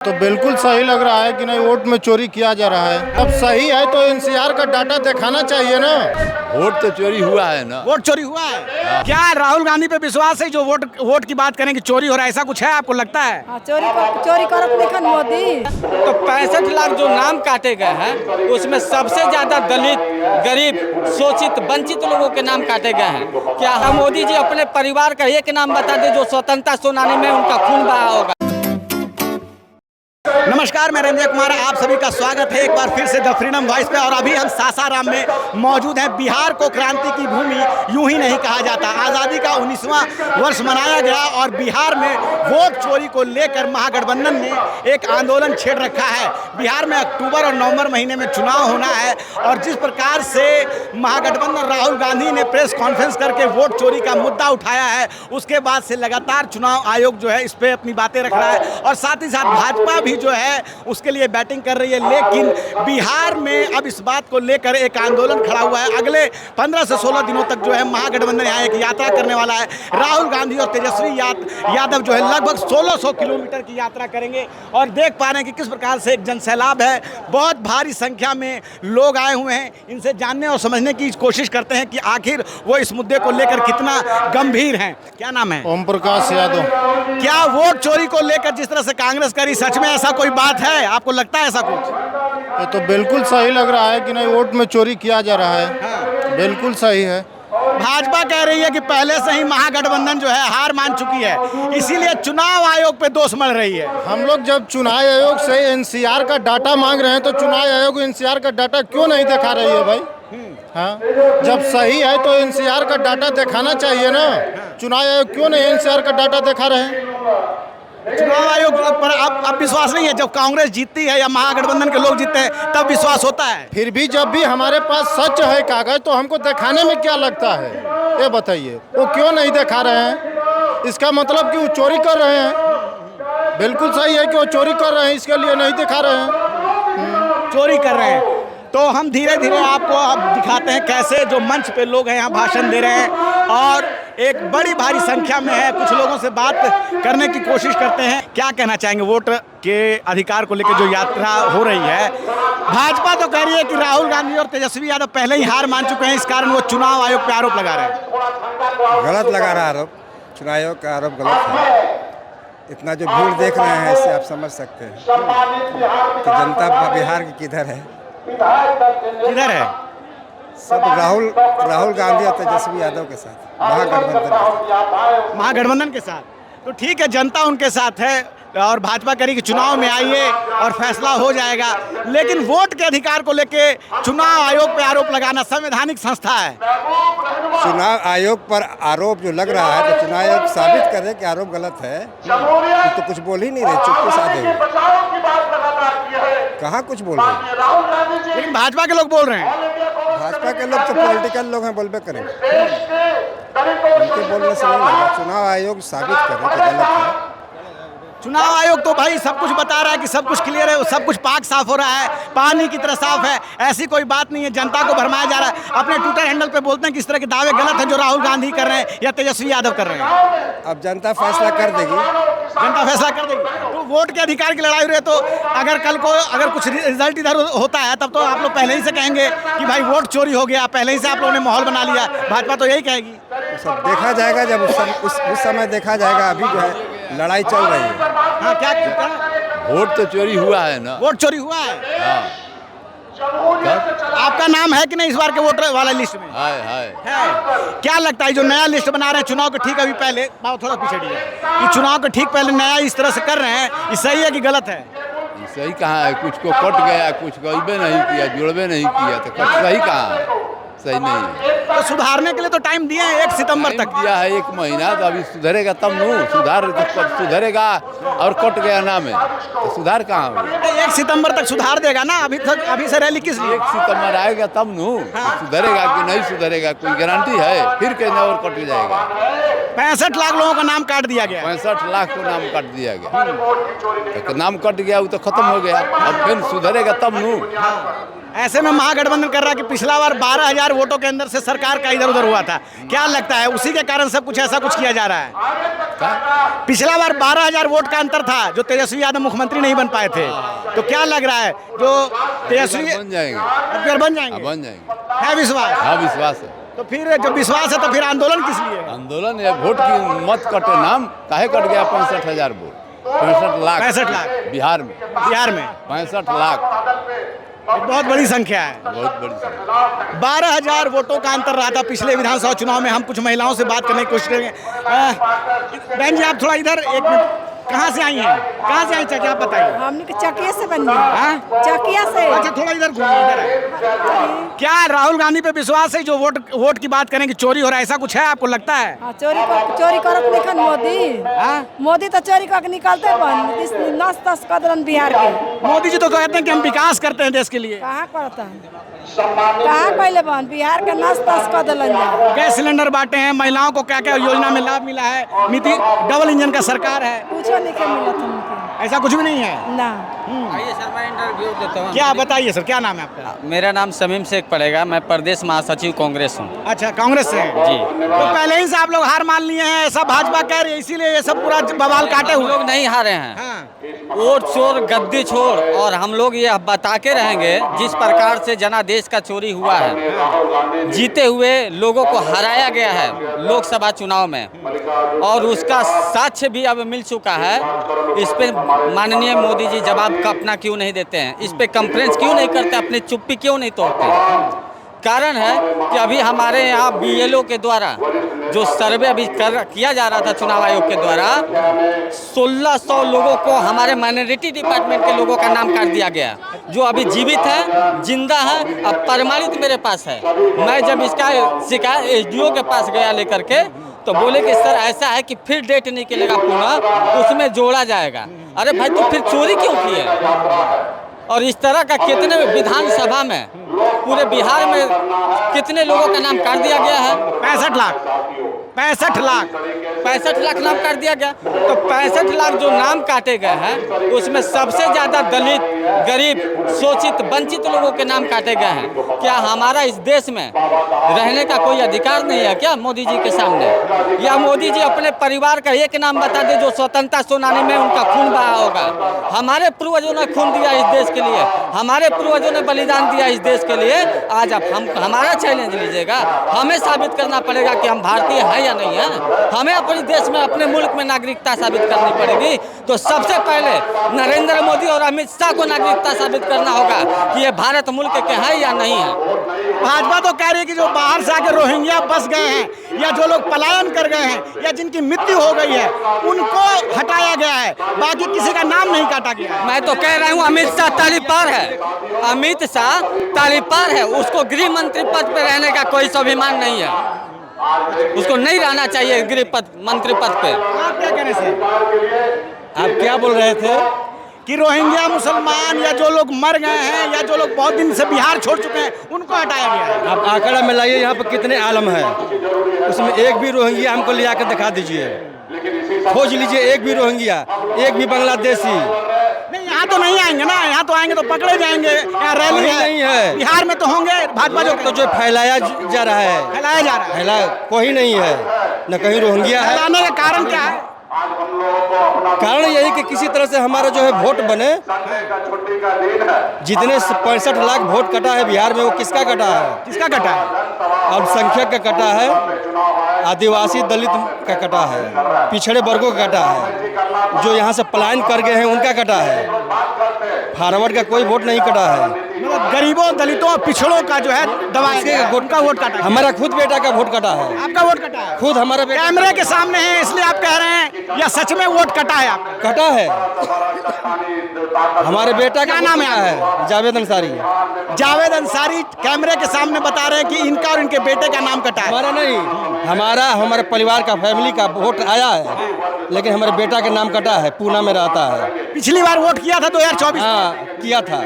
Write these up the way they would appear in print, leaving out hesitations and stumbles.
तो बिल्कुल सही लग रहा है कि नहीं, वोट में चोरी किया जा रहा है। अब सही है तो एनसीआर का डाटा दिखाना चाहिए ना। वोट तो चोरी हुआ है ना। वोट चोरी हुआ है। क्या राहुल गांधी पे विश्वास है जो वोट की बात करें कि चोरी हो रहा है, ऐसा कुछ है आपको लगता है? हाँ, चोरी करत लिखन मोदी। तो 65 लाख जो नाम काटे गए हैं उसमें सबसे ज्यादा दलित, गरीब, शोषित, वंचित लोगों के नाम काटे गए हैं। क्या मोदी जी अपने परिवार का एक नाम बता दे जो स्वतंत्रता सेनानी में उनका खून बहा होगा? नमस्कार, मैं रंजय कुमार, आप सभी का स्वागत है एक बार फिर से द फ्रीडम वॉइस पे। और अभी हम सासाराम में मौजूद हैं। बिहार को क्रांति की भूमि यूं ही नहीं कहा जाता। आज़ादी का 19वां वर्ष मनाया गया और बिहार में वोट चोरी को लेकर महागठबंधन ने एक आंदोलन छेड़ रखा है। बिहार में अक्टूबर और नवंबर महीने में चुनाव होना है और जिस प्रकार से महागठबंधन राहुल गांधी ने प्रेस कॉन्फ्रेंस करके वोट चोरी का मुद्दा उठाया है, उसके बाद से लगातार चुनाव आयोग जो है इस पर अपनी बातें रख रहा है और साथ ही साथ भाजपा भी जो है उसके लिए बैटिंग कर रही है। लेकिन बिहार में अब इस बात को लेकर एक आंदोलन खड़ा हुआ है। अगले 15 से 16 दिनों तक जो है महागठबंधन यहाँ एक यात्रा करने वाला है। राहुल गांधी और तेजस्वी यादव जो है लगभग 1600 किलोमीटर की यात्रा करेंगे और देख पा रहे हैं कि किस प्रकार से एक जनसैलाब है। बहुत भारी संख्या में लोग आए हुए हैं। इनसे जानने और समझने की कोशिश करते हैं कि आखिर वो इस मुद्दे को लेकर कितना गंभीर हैं। क्या नाम है? ओम प्रकाश यादव। क्या वोट चोरी को लेकर जिस तरह से कांग्रेस करी, सच में ऐसा कोई बात है? आपको लगता है ऐसा कुछ? ये तो बिल्कुल सही लग रहा है कि नहीं, वोट में चोरी किया जा रहा है। हाँ। बिल्कुल सही है। भाजपा कह रही है कि पहले से ही महागठबंधन जो है हार मान चुकी है, इसीलिए चुनाव आयोग पे दोष मढ़ रही है। हम लोग जब चुनाव आयोग से एनसीआर का डाटा मांग रहे हैं तो चुनाव आयोग एनसीआर का डाटा क्यों नहीं दिखा रही है भाई? हाँ, जब सही है तो एनसीआर का डाटा दिखाना चाहिए ना। चुनाव आयोग क्यों नहीं एनसीआर का डाटा दिखा रहे हैं? चुनाव आयोग पर अब विश्वास नहीं है। जब कांग्रेस जीतती है या महागठबंधन के लोग जीतते हैं तब विश्वास होता है। फिर भी जब भी हमारे पास सच है कागज तो हमको दिखाने में क्या लगता है, ये बताइए। वो क्यों नहीं दिखा रहे हैं? इसका मतलब कि वो चोरी कर रहे हैं। बिल्कुल सही है कि वो चोरी कर रहे हैं, इसके लिए नहीं दिखा रहे हैं। चोरी कर रहे हैं तो हम धीरे धीरे आपको अब दिखाते हैं कैसे जो मंच पे लोग हैं यहाँ भाषण दे रहे हैं और एक बड़ी भारी संख्या में है। कुछ लोगों से बात करने की कोशिश करते हैं। क्या कहना चाहेंगे वोट के अधिकार को लेकर जो यात्रा हो रही है? भाजपा तो कह रही है कि राहुल गांधी और तेजस्वी यादव पहले ही हार मान चुके हैं, इस कारण वो चुनाव आयोग पे आरोप लगा रहे हैं। गलत लगा रहा आरोप। चुनाव आयोग का आरोप गलत है। इतना जो भीड़ देख रहे हैं इससे आप समझ सकते हैं कि जनता बिहार की किधर है। किधर है? सब राहुल गांधी और तेजस्वी यादव के साथ, महागठबंधन के साथ। तो ठीक है, जनता उनके साथ है और भाजपा करी कि चुनाव में आइए और फैसला हो जाएगा। लेकिन वोट के अधिकार को लेके चुनाव आयोग पे आरोप लगाना संवैधानिक संस्था है। चुनाव आयोग पर आरोप जो लग रहा है तो चुनाव आयोग साबित करे कि आरोप गलत है। तो कुछ बोल ही नहीं रहे, चुप्पी साधे कहाँ कुछ बोल रहे। लेकिन भाजपा के लोग बोल रहे हैं। भाजपा के लोग तो पॉलिटिकल लोग हैं, बोलबे करेंगे। उनके बोलने से नहीं लगा। चुनाव आयोग साबित करे कि गलत है। चुनाव आयोग तो भाई सब कुछ बता रहा है कि सब कुछ क्लियर है, सब कुछ पाक साफ हो रहा है, पानी की तरह साफ है। ऐसी कोई बात नहीं है। जनता को भरमाया जा रहा है। अपने ट्विटर हैंडल पे बोलते हैं कि इस तरह के दावे गलत हैं जो राहुल गांधी कर रहे हैं या तेजस्वी यादव कर रहे हैं। अब जनता फैसला कर देगी। जनता फैसला कर देगी। तो वोट के अधिकार की लड़ाई हो रही है, तो अगर कल को अगर कुछ रिजल्ट इधर होता है तब तो आप लोग पहले ही से कहेंगे कि भाई वोट चोरी हो गया। पहले ही से आप लोगों ने माहौल बना लिया। भाजपा तो यही कहेगी। सब देखा जाएगा जब उस समय देखा जाएगा। अभी जो है लड़ाई चल रही है। हाँ, क्या वोट तो चोरी हुआ है ना। वोट चोरी हुआ है। हाँ। आपका नाम है कि नहीं इस बार के वोटर वाला लिस्ट में? है। क्या लगता है जो नया लिस्ट बना रहे हैं चुनाव के ठीक अभी पहले, थोड़ा पीछे कि चुनाव के ठीक पहले नया इस तरह से कर रहे हैं, ये सही है कि गलत है? सही कहाँ है? कुछ को कट गया, कुछ को इबे नहीं किया, जुड़बे नहीं किया, तो सही कहाँ है? सही नहीं है। तो सुधारने के लिए तो टाइम दिए हैं 1 सितंबर तक दिया है। 1 महीना तो अभी सुधरेगा तब न सुधरेगा और कट गया नाम है तो सुधार कहाँ होगा? 1 सितंबर तक सुधार देगा ना। अभी से रैली किस लिए? 1 सितंबर आएगा तब न सुधरेगा कि नहीं सुधरेगा, कोई गारंटी है? फिर कहना और कट जाएगा। 65 लाख लोगों का नाम काट दिया गया। 65 लाख को नाम काट दिया गया। तो नाम कट गया वो तो खत्म हो गया, अब फिर सुधरेगा तब नू। ऐसे में महागठबंधन कर रहा है कि पिछला बार 12,000 वोटों के अंदर से सरकार का इधर उधर हुआ था, क्या लगता है उसी के कारण सब कुछ ऐसा कुछ किया जा रहा है? पिछला बार 12,000 वोट का अंतर था जो तेजस्वी यादव मुख्यमंत्री नहीं बन पाए थे, तो क्या लग रहा है जो तेजस्वी बन जाएंगे, अब फिर बन जाएंगे? बन जाएंगे, है विश्वास? हाँ विश्वास है। तो फिर जब विश्वास है तो फिर आंदोलन किस लिए? आंदोलन है, वोट की मत कटे, नाम काहे कट गया 65,000 वोट, 65 लाख 65 लाख बिहार में, 65 लाख बहुत बड़ी संख्या है। बहुत बड़ी संख्या। 12,000 वोटों का अंतर रहा था पिछले विधानसभा चुनाव में। हम कुछ महिलाओं से बात करने की कोशिश करेंगे। बहन जी आप थोड़ा इधर एक मिनट, कहाँ से आई हैं? कहाँ से आई चाचा आप बताइए? हमने के चकिया से बनी हाँ? चकिया से। अच्छा थोड़ा इधर घूमिए, इधर क्या राहुल गांधी पे विश्वास है जो वोट की बात करें कि चोरी हो रहा है, ऐसा कुछ है आपको लगता है? हाँ, चोरी करत निकल मोदी। हाँ? मोदी तो चोरी करके निकलते बन नस तस कदरन बिहार के। मोदी जी तो कहते हैं कि हम विकास करते हैं देश के लिए। कहाँ करता है? कहाँ पहले बन बिहार के नस तस कदलन जा। गैस सिलेंडर बांटे हैं, महिलाओं को क्या क्या योजना में लाभ मिला है, नीति डबल इंजन का सरकार है, कुछ नहीं के मिला तुमके, ऐसा कुछ भी नहीं है ना। आइए सर मैं इंटरव्यू देता हूँ। क्या बताइए सर, क्या नाम है आपका? मेरा नाम शमीम शेख पड़ेगा, मैं प्रदेश महासचिव कांग्रेस हूँ। अच्छा कांग्रेस से हैं। जी। तो पहले ही से आप लोग हार मान लिए हैं, ऐसा भाजपा कह रही है, इसीलिए ये सब पूरा बवाल काटे हम हुए लोग नहीं हारे हैं, हाँ। वोट चोर गद्दी छोड़, और हम लोग ये बता के रहेंगे जिस प्रकार से जनादेश का चोरी हुआ है, जीते हुए लोगों को हराया गया है लोकसभा चुनाव में, और उसका साक्ष्य भी अब मिल चुका है। इस पे माननीय मोदी जी जवाब का अपना क्यों नहीं देते हैं, इस पे कॉन्फ्रेंस क्यों नहीं करते, अपनी चुप्पी क्यों नहीं तोड़ते? कारण है कि अभी हमारे यहाँ BLO के द्वारा जो सर्वे अभी किया जा रहा था चुनाव आयोग के द्वारा, 1600 लोगों को, हमारे माइनॉरिटी डिपार्टमेंट के लोगों का नाम काट दिया गया, जो अभी जीवित है, जिंदा है, अब प्रमाणित मेरे पास है। मैं जब इसका शिकायत SDO के पास गया लेकर के, तो बोले कि सर ऐसा है कि फिर डेट निकलेगा पुनः, उसमें जोड़ा जाएगा। अरे भाई तो फिर चोरी क्यों की है? और इस तरह का कितने विधानसभा में पूरे बिहार में कितने लोगों का नाम काट दिया गया है? 65 लाख 65 लाख नाम काट दिया गया। तो 65 लाख जो नाम काटे गए हैं उसमें सबसे ज़्यादा दलित, गरीब, शोषित, वंचित लोगों के नाम काटे गए हैं। क्या हमारा इस देश में रहने का कोई अधिकार नहीं है क्या मोदी जी के सामने? या मोदी जी अपने परिवार का एक नाम बता दे जो स्वतंत्रता सेनानी में उनका खून बहा होगा? हमारे पूर्वजों ने खून दिया इस देश के लिए, हमारे पूर्वजों ने बलिदान दिया इस देश के लिए। आज आप हमारा चैलेंज लीजिएगा, हमें साबित करना पड़ेगा कि हम भारतीय हैं या नहीं है। हमें अपने देश में, अपने मुल्क में नागरिकता साबित करनी पड़ेगी। तो सबसे पहले नरेंद्र मोदी और अमित शाह को नागरिकता साबित करना होगा कि ये भारत मुल्क के हैं या नहीं है। भाजपा तो कह रही है कि जो बाहर से आके रोहिंग्या बस गए हैं या जो लोग पलायन कर गए हैं या जिनकी मृत्यु हो गई है उनको हटाया गया है, बाकी किसी का नाम नहीं काटा गया है। मैं तो कह रहा हूँ अमित शाह तालीपार है, अमित शाह तालीपार है, उसको गृह मंत्री पद पर रहने का कोई स्वाभिमान नहीं है, उसको नहीं रहना चाहिए गृह मंत्री पद पे। आप क्या कह रहे थे? आप क्या बोल रहे थे? कि रोहिंग्या मुसलमान या जो लोग मर गए हैं या जो लोग बहुत दिन से बिहार छोड़ चुके हैं उनको हटाया गया है। आप आंकड़ा में लाइए, यहाँ पर कितने आलम हैं, उसमें एक भी रोहिंग्या हमको ले आकर दिखा दीजिए, खोज लीजिए एक भी रोहिंग्या, एक भी बांग्लादेशी। नहीं यहाँ तो नहीं आएंगे ना, यहाँ तो आएंगे तो पकड़े जाएंगे, यहाँ रैली है नहीं है। बिहार में तो होंगे। भाजपा जो फैलाया जा रहा है, फैलाया जा रहा है, कोई नहीं है, न कहीं रोहिंग्या है। फैलाने का कारण क्या है? कारण यही कि किसी तरह से हमारा जो है वोट बने। जितने 65 लाख वोट कटा है बिहार में, वो किसका कटा है? किसका कटा है? अल्पसंख्यक का कटा है, आदिवासी दलित का कटा है, पिछड़े वर्गों का कटा है, जो यहाँ से पलायन कर गए हैं उनका कटा है। फॉरवर्ड का कोई वोट नहीं कटा है। मतलब गरीबों, दलितों और पिछड़ों का जो है दबाएंगे, उनका वोट कटा है। हमारा खुद बेटा का वोट कटा है। आपका वोट कटा है? खुद हमारा बेटा कैमरे के सामने है इसलिए आप कह रहे हैं या सच में वोट कटा है? आपका कटा है। हमारे बेटा क्या नाम है? जावेद अंसारी। जावेद अंसारी कैमरे के सामने बता रहे हैं कि इनका और इनके बेटे का नाम कटा है। हमारा नहीं, हमारा हमारा हमारे परिवार का फैमिली का वोट आया है, लेकिन हमारे बेटा का नाम कटा है, पूना में रहता है। पिछली बार वोट किया था 2024 हाँ किया था।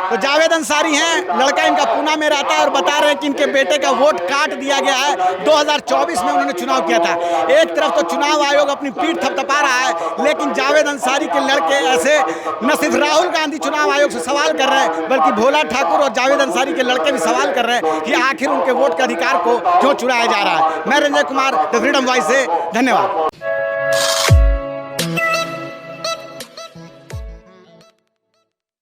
तो जावेद अंसारी हैं, लड़का इनका पूना में रहता है और बता रहे हैं कि इनके बेटे का वोट काट दिया गया है। 2024 में उन्होंने चुनाव किया था। एक तरफ तो चुनाव आयोग अपनी पीठ थपथपा रहा है, लेकिन जावेद अंसारी के लड़के ऐसे न सिर्फ राहुल गांधी चुनाव आयोग से सवाल कर रहे हैं, बल्कि भोला ठाकुर और जावेद अंसारी के लड़के भी सवाल कर रहे हैं कि आखिर उनके वोट के अधिकार को क्यों चुराया जा रहा है। मैं Ranjay Kumar, the freedom voice से, धन्यवाद।